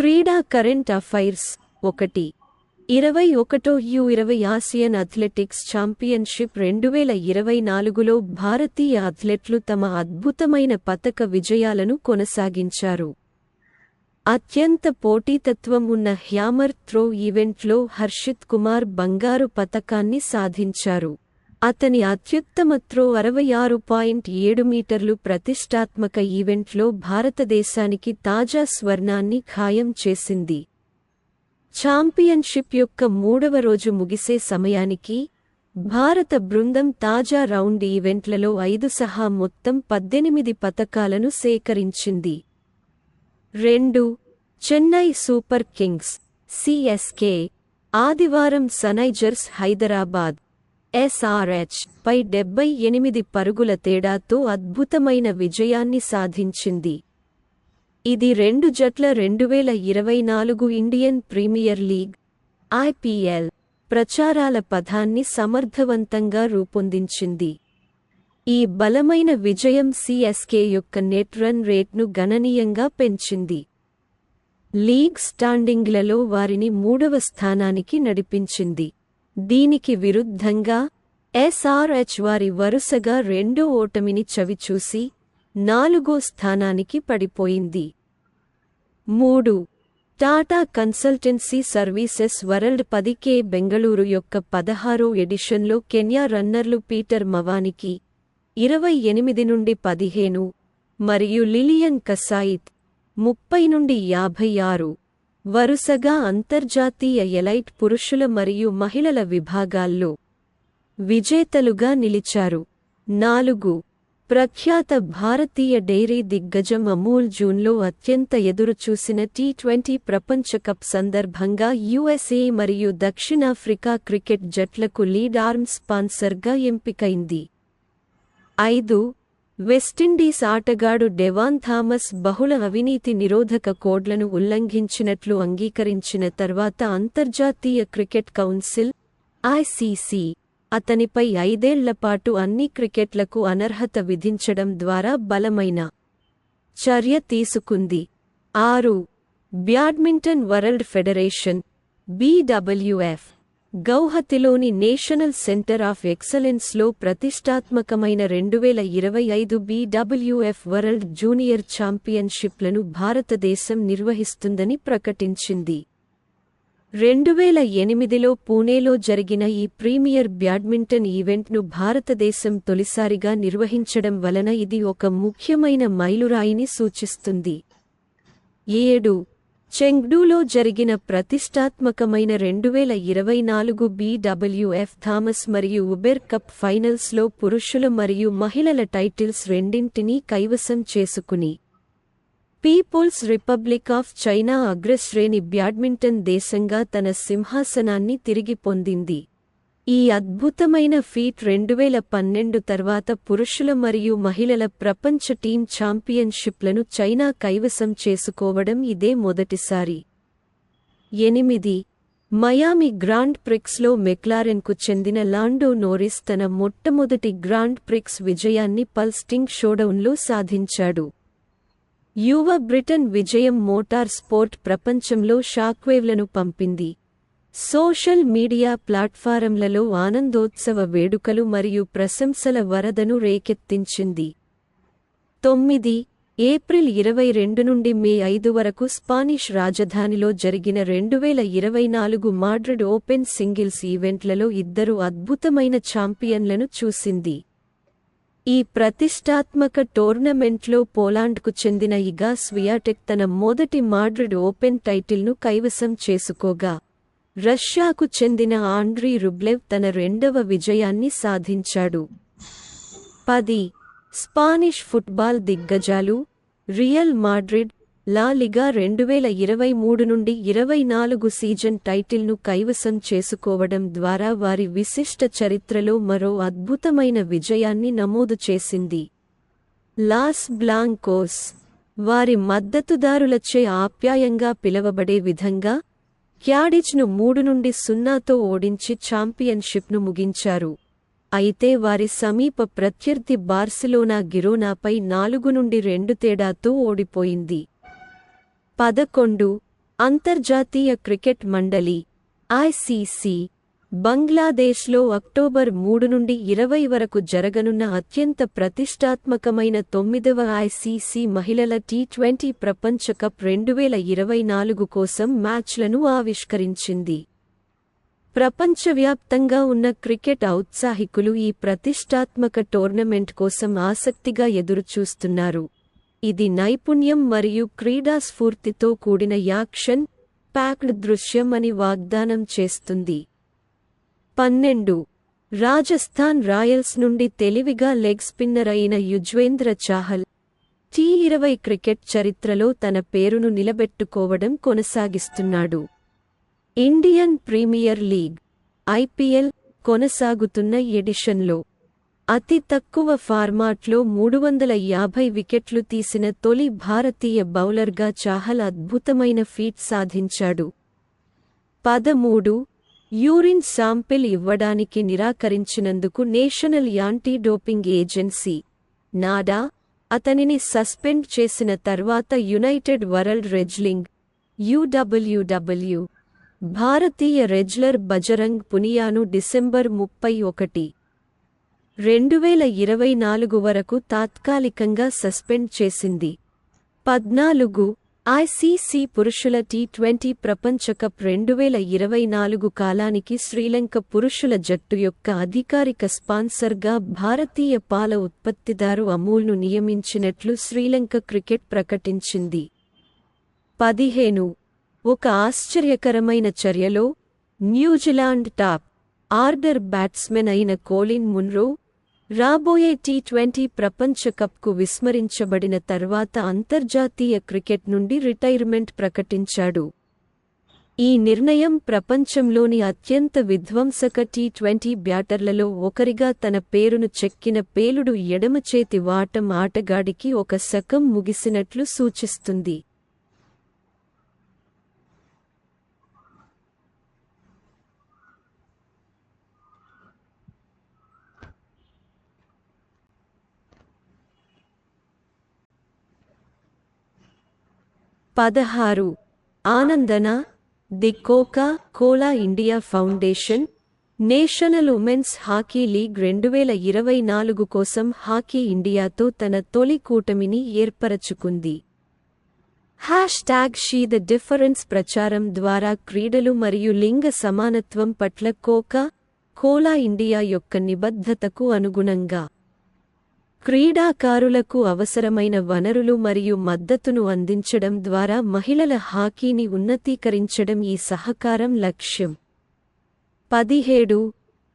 క్రీడా current affairs 21 Asian athletics championship 2024లో భారతీయ అథ్లెట్లు తమ అద్భుతమైన పతక విజయాలను కొనసాగించారు. అత్యంత పోటీతత్వం ఉన్న హ్యామర్ త్రో ఈవెంట్లో హర్షిత్ కుమార్ బంగారు పతకాన్ని సాధించారు. అతని అత్యుత్తమ త్రో 66.7 మీటర్లు ప్రతిష్టాత్మక ఈవెంట్లో భారతదేశానికి తాజా స్వర్ణాన్ని ఖాయం చేసింది. ఛాంపియన్షిప్ యొక్క 3వ రోజు ముగిసే సమయానికి భారత బృందం తాజా రౌండ్ ఈవెంట్లలో 5 సహా మొత్తం 18 పతకాలను సేకరించింది. 2. చెన్నై సూపర్ కింగ్స్ (CSK) ఆదివారం సన్రైజర్స్ హైదరాబాద్ (SRH) పై 78 పరుగుల తేడాతో అద్భుతమైన విజయాన్ని సాధించింది. ఇది రెండు జట్ల 2024 ఇండియన్ ప్రీమియర్ లీగ్ (IPL) ప్రచారాల పథాన్ని సమర్థవంతంగా రూపొందించింది. ఈ బలమైన విజయం CSK యొక్క నెట్ రన్ రేట్ను గణనీయంగా పెంచింది. లీగ్ స్టాండింగ్లలో వారిని 3వ స్థానానికి నడిపించింది. దీనికి విరుద్ధంగా SRH వారి వరుసగా రెండో ఓటమిని చవిచూసి 4వ స్థానానికి పడిపోయింది. 3. Tata consultancy services world 10K Bengaluru యొక్క 16వ ఎడిషన్లో కెన్యా రన్నర్లు పీటర్ మవానికి 28 నుండి 15 మరియు లిలియన్ కసాయిత్ 30 నుండి 56 వరుసగా అంతర్జాతీయ ఎలైట్ పురుషుల మరియు మహిళల విభాగాల్లో విజేతలుగా నిలిచారు. 4. ప్రఖ్యాత భారతీయ డైరీ దిగ్గజం అమూల్ జూన్లో అత్యంత ఎదురుచూసిన T20 ప్రపంచ కప్ సందర్భంగా USA మరియు దక్షిణాఫ్రికా క్రికెట్ జట్లకు లీడ్ ఆర్మ్స్ స్పాన్సర్గా ఎంపికైంది. 5. వెస్టిండీస్ ఆటగాడు డెవాన్ థామస్ బహుళ అవినీతి నిరోధక కోడ్లను ఉల్లంఘించినట్లు అంగీకరించిన తర్వాత అంతర్జాతీయ క్రికెట్ కౌన్సిల్ (ICC) అతనిపై 5 ఏళ్లపాటు అన్ని క్రికెట్లకు అనర్హత విధించడం ద్వారా బలమైన చర్య తీసుకుంది. 6. బ్యాడ్మింటన్ వరల్డ్ ఫెడరేషన్ (BWF) గౌహతిలోని నేషనల్ సెంటర్ ఆఫ్ ఎక్సలెన్స్లో ప్రతిష్టాత్మకమైన 2025 BWF వరల్డ్ జూనియర్ ఛాంపియన్షిప్లను భారతదేశం నిర్వహిస్తుందని ప్రకటించింది. 2008లో పూణేలో జరిగిన ఈ ప్రీమియర్ బ్యాడ్మింటన్ ఈవెంట్ను భారతదేశం తొలిసారిగా నిర్వహించడం వలన ఇది ఒక ముఖ్యమైన మైలురాయిని సూచిస్తుంది. 7. చెంగ్డూలో జరిగిన ప్రతిష్టాత్మకమైన 2024 BWF థామస్ మరియు ఉబెర్ కప్ ఫైనల్స్లో పురుషుల మరియు మహిళల టైటిల్స్ రెండింటినీ కైవసం చేసుకుని పీపుల్స్ రిపబ్లిక్ ఆఫ్ చైనా అగ్రశ్రేణి బ్యాడ్మింటన్ దేశంగా తన సింహాసనాన్ని తిరిగి పొందింది. ఈ అద్భుతమైన ఫీట్ 2012 తర్వాత పురుషుల మరియు మహిళల ప్రపంచ టీమ్ ఛాంపియన్షిప్లను చైనా కైవసం చేసుకోవడం ఇదే మొదటిసారి. 8. మయామి గ్రాండ్ ప్రిక్స్లో మెక్లారెన్కు చెందిన లాండో నోరిస్ తన మొట్టమొదటి గ్రాండ్ ప్రిక్స్ విజయాన్ని పల్ స్టింగ్ షోడౌన్లో సాధించాడు. యువ బ్రిటన్ విజయం మోటార్ స్పోర్ట్ ప్రపంచంలో షాక్వేవ్లను పంపింది. సోషల్ మీడియా ప్లాట్ఫారంలలో ఆనందోత్సవ వేడుకలు మరియు ప్రశంసల వరదను రేకెత్తించింది. 9. ఏప్రిల్ 22 నుండి మే 5 వరకు స్పానిష్ రాజధానిలో జరిగిన 2024 మాడ్రిడ్ ఓపెన్ సింగిల్స్ ఈవెంట్లలో 2 అద్భుతమైన ఛాంపియన్లను చూసింది. ఈ ప్రతిష్టాత్మక టోర్నమెంట్లో పోలాండ్కు చెందిన ఇగా స్వియాటెక్ తన మొదటి మాడ్రిడ్ ఓపెన్ టైటిల్ను కైవసం చేసుకోగా, రష్యాకు చెందిన ఆండ్రీ రుబ్లెవ్ తన 2వ విజయాన్ని సాధించాడు. 10. స్పానిష్ ఫుట్బాల్ దిగ్గజాలు రియల్ మాడ్రిడ్ లా లిగా 2023 నుండి 24 సీజన్ టైటిల్ను కైవసం చేసుకోవడం ద్వారా వారి విశిష్ట చరిత్రలో మరో అద్భుతమైన విజయాన్ని నమోదు చేసింది. లాస్ బ్లాంకోస్ వారి మద్దతుదారులచే ఆప్యాయంగా పిలవబడే విధంగా క్యాడిజ్ను 3-0తో ఓడించి ఛాంపియన్షిప్ను ముగించారు. అయితే వారి సమీప ప్రత్యర్థి బార్సిలోనా గిరోనాపై 4-2 తేడాతో ఓడిపోయింది. 11. అంతర్జాతీయ క్రికెట్ మండలి ఐసీసీ బంగ్లాదేశ్లో అక్టోబర్ 3 నుండి 20 వరకు జరగనున్న అత్యంత ప్రతిష్టాత్మకమైన 9వ ఐసీసీ మహిళల టీ20 ప్రపంచ కప్ 2024 కోసం మ్యాచ్లను ఆవిష్కరించింది. ప్రపంచవ్యాప్తంగా ఉన్న క్రికెట్ ఔత్సాహికులు ఈ ప్రతిష్టాత్మక టోర్నమెంట్ కోసం ఆసక్తిగా ఎదురుచూస్తున్నారు. ఇది నైపుణ్యం మరియు క్రీడా స్ఫూర్తితో కూడిన యాక్షన్ ప్యాక్డ్ దృశ్యం అని వాగ్దానం చేస్తుంది. 12 రాజస్థాన్ రాయల్స్ నుండి తెలివిగా లెగ్ స్పిన్నర్ అయిన యుజ్వేంద్ర చాహల్ టీ20 క్రికెట్ చరిత్రలో తన పేరును నిలబెట్టుకోవడం కొనసాగిస్తున్నాడు. ఇండియన్ ప్రీమియర్ లీగ్ ఐపీఎల్ కొనసాగుతున్న ఎడిషన్లో అతి తక్కువ ఫార్మాట్లో 350 వికెట్లు తీసిన తొలి భారతీయ బౌలర్గా చాహల్ అద్భుతమైన ఫీట్ సాధించాడు. 13 యూరిన్ శాంపిల్ ఇవ్వడానికి నిరాకరించినందుకు నేషనల్ యాంటీ డోపింగ్ ఏజెన్సీ నాడా అతనిని సస్పెండ్ చేసిన తర్వాత యునైటెడ్ వరల్డ్ రెజ్లింగ్ UWW భారతీయ రెజ్లర్ బజరంగ్ పునియాను డిసెంబర్ 31, 2024 వరకు తాత్కాలికంగా సస్పెండ్ చేసింది. 14 ఐసీసీ పురుషుల టీ20 ప్రపంచ కప్ 2024 కాలానికి శ్రీలంక పురుషుల జట్టు యొక్క అధికారిక స్పాన్సర్గా భారతీయ పాల ఉత్పత్తిదారు అమూల్ను నియమించినట్లు శ్రీలంక క్రికెట్ ప్రకటించింది. 15 ఒక ఆశ్చర్యకరమైన చర్యలో న్యూజిలాండ్ టాప్ ఆర్డర్ బ్యాట్స్మెన్ అయిన కోలిన్ మున్రో రాబోయే టీ20 ప్రపంచ కప్కు విస్మరించబడిన తర్వాత అంతర్జాతీయ క్రికెట్ నుండి రిటైర్మెంట్ ప్రకటించాడు. ఈ నిర్ణయం ప్రపంచంలోని అత్యంత విధ్వంసక టీ20 బ్యాటర్లలో ఒకరిగా తన పేరును చెక్కిన పేలుడు ఎడమచేతి వాటం ఆటగాడికి ఒక శకం ముగిసినట్లు సూచిస్తుంది. ఆనందన the Coca Cola India foundation national women's hockey league 2024 కోసం హాకీ ఇండియాతో తన తొలి కూటమిని ఏర్పరచుకుంది. #షీ ద డిఫరెన్స్ ప్రచారం ద్వారా క్రీడలు మరియు లింగ సమానత్వం పట్ల కోకా కోలా ఇండియా యొక్క నిబద్ధతకు అనుగుణంగా క్రీడాకారులకు అవసరమైన వనరులు మరియు మద్దతును అందించడం ద్వారా మహిళల హాకీని ఉన్నతీకరించడం ఈ సహకారం లక్ష్యం. 17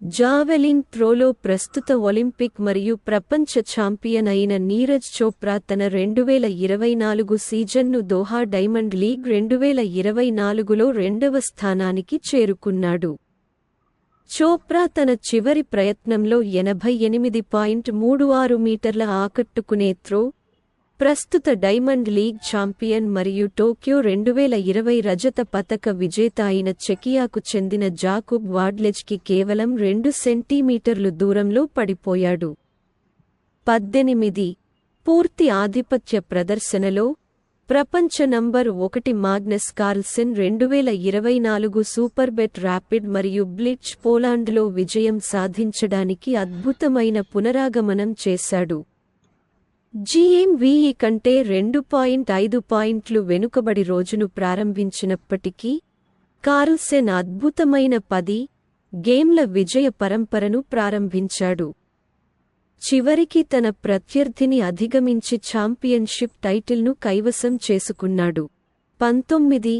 జావెలిన్ త్రోలో ప్రస్తుత ఒలింపిక్ మరియు ప్రపంచ ఛాంపియన్ అయిన నీరజ్ చోప్రా తన 2024 సీజన్ను దోహా డైమండ్ లీగ్ 2024లో 2వ స్థానానికి చేరుకున్నాడు. చోప్రా తన చివరి ప్రయత్నంలో 88.36 మీటర్ల ఆకట్టుకునే త్రో ప్రస్తుత డైమండ్ లీగ్ ఛాంపియన్ మరియు టోక్యో 2020 రజత పతక విజేత అయిన చెకియాకు చెందిన జాకుబ్ వాడ్లెజ్కి కేవలం 2 సెంటీమీటర్లు దూరంలో పడిపోయాడు. 18 పూర్తి ఆధిపత్య ప్రదర్శనలో ప్రపంచ number 1 Magnus Carlsen 2024 Superbet rapid మరియు బ్లిట్జ్ పోలాండ్లో విజయం సాధించడానికి అద్భుతమైన పునరాగమనం చేశాడు. GMVE కంటే 2.5 పాయింట్లు వెనుకబడి రోజును ప్రారంభించినప్పటికీ కార్ల్సెన్ అద్భుతమైన 10 గేమ్ల విజయ పరంపరను ప్రారంభించాడు. చివరికి తన ప్రత్యర్థిని అధిగమించి ఛాంపియన్షిప్ టైటిల్ను కైవసం చేసుకున్నాడు. 19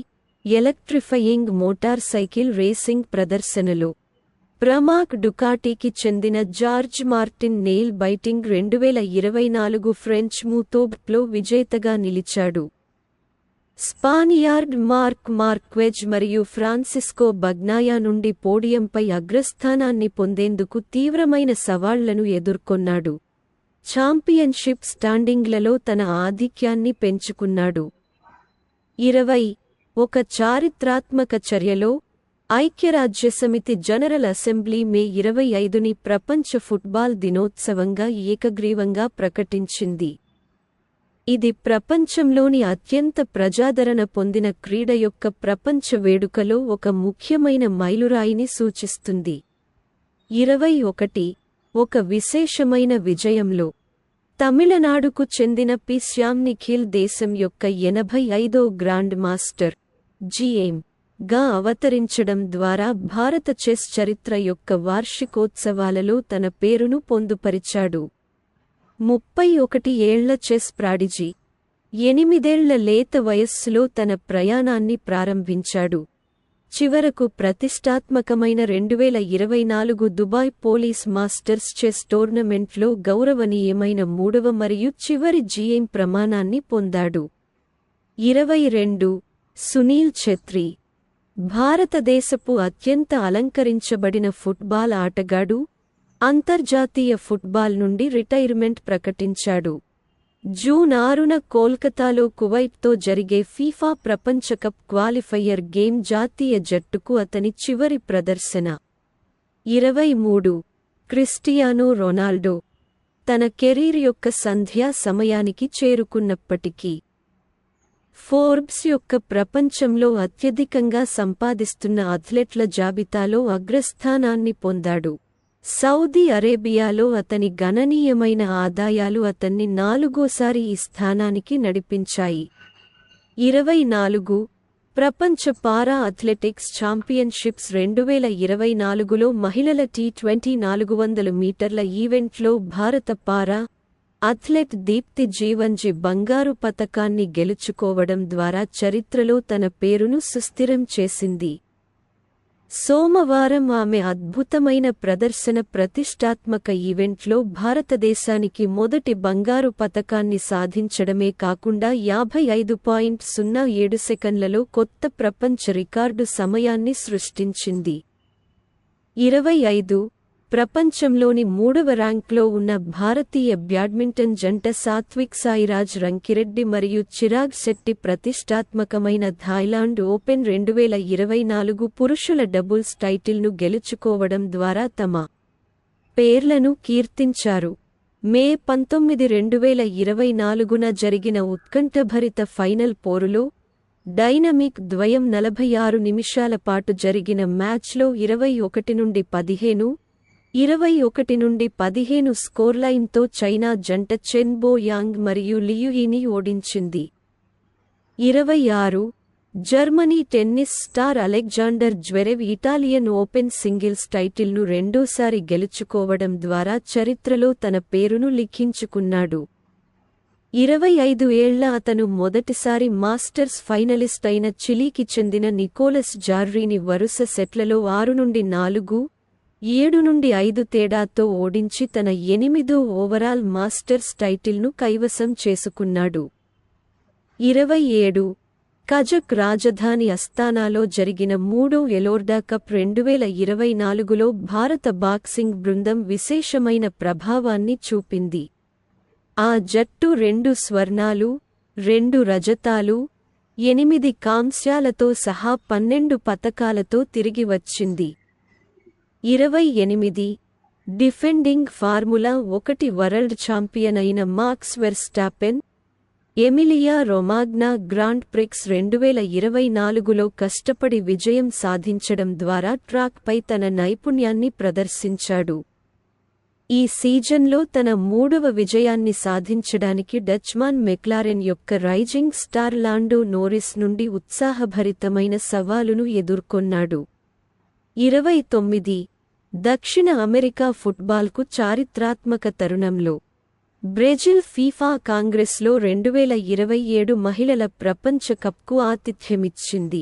ఎలక్ట్రిఫయింగ్ మోటార్ సైకిల్ రేసింగ్ ప్రదర్శనలో ప్రమాక్ డుకాటీకి చెందిన Jorge Martin nail biting 2024 French మూతోబ్లో విజేతగా నిలిచాడు. స్పానియార్డ్ మార్క్ మార్క్వెజ్ మరియు ఫ్రాన్సిస్కో బగ్నాయా నుండి పోడియంపై అగ్రస్థానాన్ని పొందేందుకు తీవ్రమైన సవాళ్లను ఎదుర్కొన్నాడు. ఛాంపియన్షిప్ స్టాండింగ్లలో తన ఆధిక్యాన్ని పెంచుకున్నాడు. 20 ఒక చారిత్రాత్మక చర్యలో ఐక్యరాజ్యసమితి జనరల్ అసెంబ్లీ మే 25ని ప్రపంచ ఫుట్బాల్ దినోత్సవంగా ఏకగ్రీవంగా ప్రకటించింది. ఇది ప్రపంచంలోని అత్యంత ప్రజాదరణ పొందిన క్రీడ యొక్క ప్రపంచ వేడుకలో ఒక ముఖ్యమైన మైలురాయిని సూచిస్తుంది. 21 ఒక విశేషమైన విజయంలో తమిళనాడుకు చెందిన పి. శ్యామ్ నిఖిల్ దేశం యొక్క 85వ గ్రాండ్ మాస్టర్ (GM) గా అవతరించడం ద్వారా భారత చెస్ చరిత్ర యొక్క వార్షికోత్సవాలలో తన పేరును పొందుపరిచాడు. 31 ఏళ్ల చెస్ ప్రాడిజీ 8 ఏళ్ల లేత వయస్సులో తన ప్రయాణాన్ని ప్రారంభించాడు. చివరకు ప్రతిష్టాత్మకమైన 2024 దుబాయ్ పోలీస్ మాస్టర్స్ చెస్ టోర్నమెంట్లో గౌరవనీయమైన 3వ మరియు చివరి GM ప్రమాణాన్ని పొందాడు. 22 సునీల్ ఛెత్రి భారతదేశపు అత్యంత అలంకరించబడిన ఫుట్బాల్ ఆటగాడు, అంతర్జాతీయ ఫుట్బాల్ నుండి రిటైర్మెంట్ ప్రకటించాడు. జూన్ 6న కోల్కతాలో కువైట్తో జరిగే ఫీఫా ప్రపంచ కప్ క్వాలిఫైయర్ గేమ్ జాతీయ జట్టుకు అతని చివరి ప్రదర్శన. 23 క్రిస్టియానో రొనాల్డో తన కెరీర్ యొక్క సంధ్యా సమయానికి చేరుకున్నప్పటికీ ఫోర్బ్స్ యొక్క ప్రపంచంలో అత్యధికంగా సంపాదిస్తున్న అథ్లెట్ల జాబితాలో అగ్రస్థానాన్ని పొందాడు. సౌదీ అరేబియాలో అతని గణనీయమైన ఆదాయాలు అతన్ని 4వ ఈ స్థానానికి నడిపించాయి. 24 ప్రపంచ పారా అథ్లెటిక్స్ ఛాంపియన్షిప్స్ 2024లో మహిళల T20 400 మీటర్ల ఈవెంట్లో భారత పారా అథ్లెట్ దీప్తి జీవన్జీ బంగారు పతకాన్ని గెలుచుకోవడం ద్వారా చరిత్రలో తన పేరును సుస్థిరం చేసింది. సోమవారం ఆమె అద్భుతమైన ప్రదర్శన ప్రతిష్టాత్మక ఈవెంట్లో భారతదేశానికి మొదటి బంగారు పతకాన్ని సాధించడమే కాకుండా 55.07 సెకన్లలో కొత్త ప్రపంచ రికార్డు సమయాన్ని సృష్టించింది. 25 ప్రపంచంలోని 3వ ర్యాంక్లో ఉన్న భారతీయ బ్యాడ్మింటన్ జంట సాత్విక్ సాయిరాజ్ రంకిరెడ్డి మరియు చిరాగ్ శెట్టి ప్రతిష్టాత్మకమైన థాయిలాండ్ ఓపెన్ 2024 పురుషుల డబుల్స్ టైటిల్ను గెలుచుకోవడం ద్వారా తమ పేర్లను కీర్తించారు. మే 19, 2024న జరిగిన ఉత్కంఠభరిత ఫైనల్ పోరులో డైనమిక్ ద్వయం 46 నిమిషాల పాటు జరిగిన మ్యాచ్లో 21-15, 21-15 స్కోర్లైన్తో చైనా జంట చెన్ బో యాంగ్ మరియు లియు యీని ఓడించింది. 26 Germany tennis star Alexander Zverev Italian open singles టైటిల్ను రెండోసారి గెలుచుకోవడం ద్వారా చరిత్రలో తన పేరును లిఖించుకున్నాడు. 25 ఏళ్ల అతను మొదటిసారి మాస్టర్స్ ఫైనలిస్ట్ అయిన చిలీకి చెందిన నికోలస్ జార్రీని వరుస సెట్లలో 6-4, 7-5 తేడాతో ఓడించి తన 8వ ఓవరాల్ మాస్టర్స్ టైటిల్ను కైవసం చేసుకున్నాడు. 27 కజక్ రాజధాని అస్తానాలో జరిగిన 3వ ఎలోర్డా కప్ 2024లో భారత బాక్సింగ్ బృందం విశేషమైన ప్రభావాన్ని చూపింది. ఆ జట్టు 2 స్వర్ణాలు, 2 రజతాలు, 8 కాంస్యాలతో సహా 12 పతకాలతో తిరిగి వచ్చింది. 28 డిఫెండింగ్ ఫార్ములా 1 వరల్డ్ ఛాంపియన్ అయిన Max Verstappen, Emilia Romagna grand prix 2024లో కష్టపడి విజయం సాధించడం ద్వారా ట్రాక్పై తన నైపుణ్యాన్ని ప్రదర్శించాడు. ఈ సీజన్లో తన 3వ విజయాన్ని సాధించడానికి డచ్మాన్ మెక్లారెన్ యొక్క రైజింగ్ స్టార్ లాండో నోరిస్ నుండి ఉత్సాహభరితమైన సవాలును ఎదుర్కొన్నాడు. 29 దక్షిణ అమెరికా ఫుట్బాల్కు చారిత్రాత్మక తరుణంలో బ్రెజిల్ ఫీఫా కాంగ్రెస్లో 2027 మహిళల ప్రపంచ కప్కు ఆతిథ్యమిచ్చింది.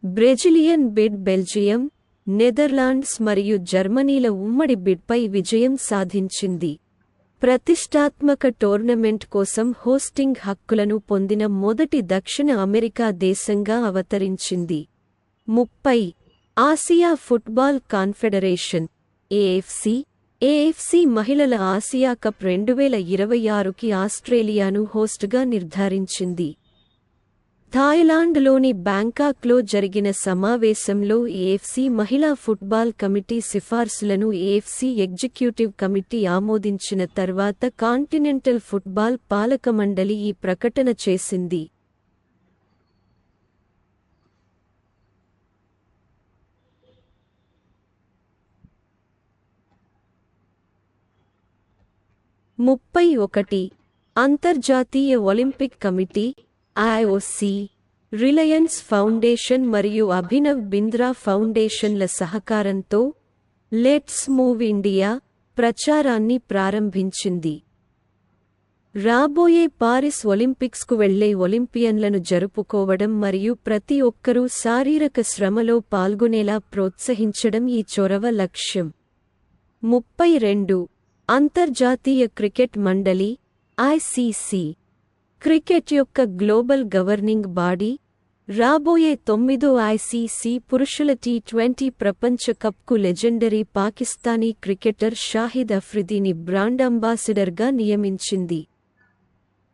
బ్రెజిలియన్ బిడ్ బెల్జియం, నెదర్లాండ్స్ మరియు జర్మనీల ఉమ్మడి బిడ్పై విజయం సాధించింది. ప్రతిష్టాత్మక టోర్నమెంట్ కోసం హోస్టింగ్ హక్కులను పొందిన మొదటి దక్షిణ అమెరికా దేశంగా అవతరించింది. 30 ఆసియా ఫుట్బాల్ కాన్ఫెడరేషన్ ఏఎఫ్సి మహిళల ఆసియా కప్ 2026కి ఆస్ట్రేలియాను హోస్ట్గా నిర్ధారించింది. థాయిలాండ్లోని బ్యాంకాక్లో జరిగిన సమావేశంలో ఏఎఫ్సీ మహిళా ఫుట్బాల్ కమిటీ సిఫార్సులను ఏఎఫ్సీ ఎగ్జిక్యూటివ్ కమిటీ ఆమోదించిన తర్వాత కాంటినెంటల్ ఫుట్బాల్ పాలకమండలి ఈ ప్రకటన చేసింది. ముప్పై ఒకటి అంతర్జాతీయ Olympic committee IOC, Reliance foundation మరియు అభినవ్ బింద్రా ఫౌండేషన్ల సహకారంతో లెట్స్ మూవ్ ఇండియా ప్రచారాన్ని ప్రారంభించింది. రాబోయే పారిస్ ఒలింపిక్స్కు వెళ్లే ఒలింపియన్లను జరుపుకోవడం మరియు ప్రతి ఒక్కరూ శారీరక శ్రమలో పాల్గొనేలా ప్రోత్సహించడం ఈ చొరవ లక్ష్యం. 32 అంతర్జాతీయ క్రికెట్ మండలి ICC, క్రికెట్ యొక్క గ్లోబల్ గవర్నింగ్ బాడీ, రాబోయే 9వ ICC పురుషుల T20 ప్రపంచ కప్కు లెజెండరీ పాకిస్తానీ క్రికెటర్ షాహిద్ అఫ్రిదీని బ్రాండ్ అంబాసిడర్గా నియమించింది.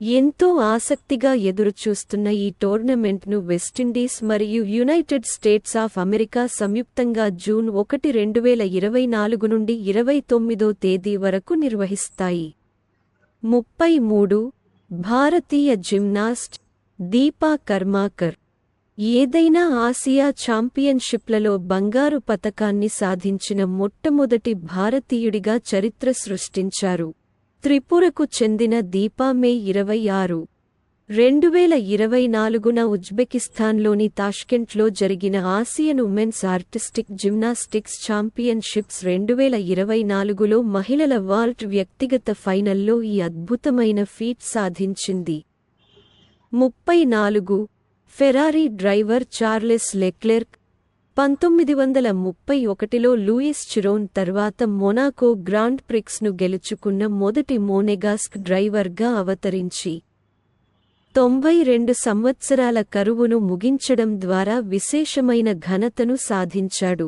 ఎంతో ఆసక్తిగా ఎదురుచూస్తున్న ఈ టోర్నమెంట్ను వెస్టిండీస్ మరియు యునైటెడ్ స్టేట్స్ ఆఫ్ అమెరికా సంయుక్తంగా జూన్ 1, 2024 నుండి 29వ తేదీ వరకు నిర్వహిస్తాయి. 33 భారతీయ జిమ్నాస్ట్ దీపా కర్మాకర్ ఏదైనా ఆసియా ఛాంపియన్షిప్లలో బంగారు పతకాన్ని సాధించిన మొట్టమొదటి భారతీయుడిగా చరిత్ర సృష్టించారు. త్రిపురకు చెందిన దీపా మే 26, 2024న ఉజ్బెకిస్తాన్లోని తాష్కెంట్లో జరిగిన Asian women's artistic gymnastics championships 2024లో మహిళల వాల్ట్ వ్యక్తిగత ఫైనల్లో ఈ అద్భుతమైన ఫీట్ సాధించింది. 34 ఫెరారీ డ్రైవర్ చార్లెస్ లెక్లెర్క్ 1931లో లూయిస్ చిరోన్ తర్వాత మొనాకో గ్రాండ్ ప్రిక్స్ను గెలుచుకున్న మొదటి మోనెగాస్క్ డ్రైవర్గా అవతరించి 92 సంవత్సరాల కరువును ముగించడం ద్వారా విశేషమైన ఘనతను సాధించాడు.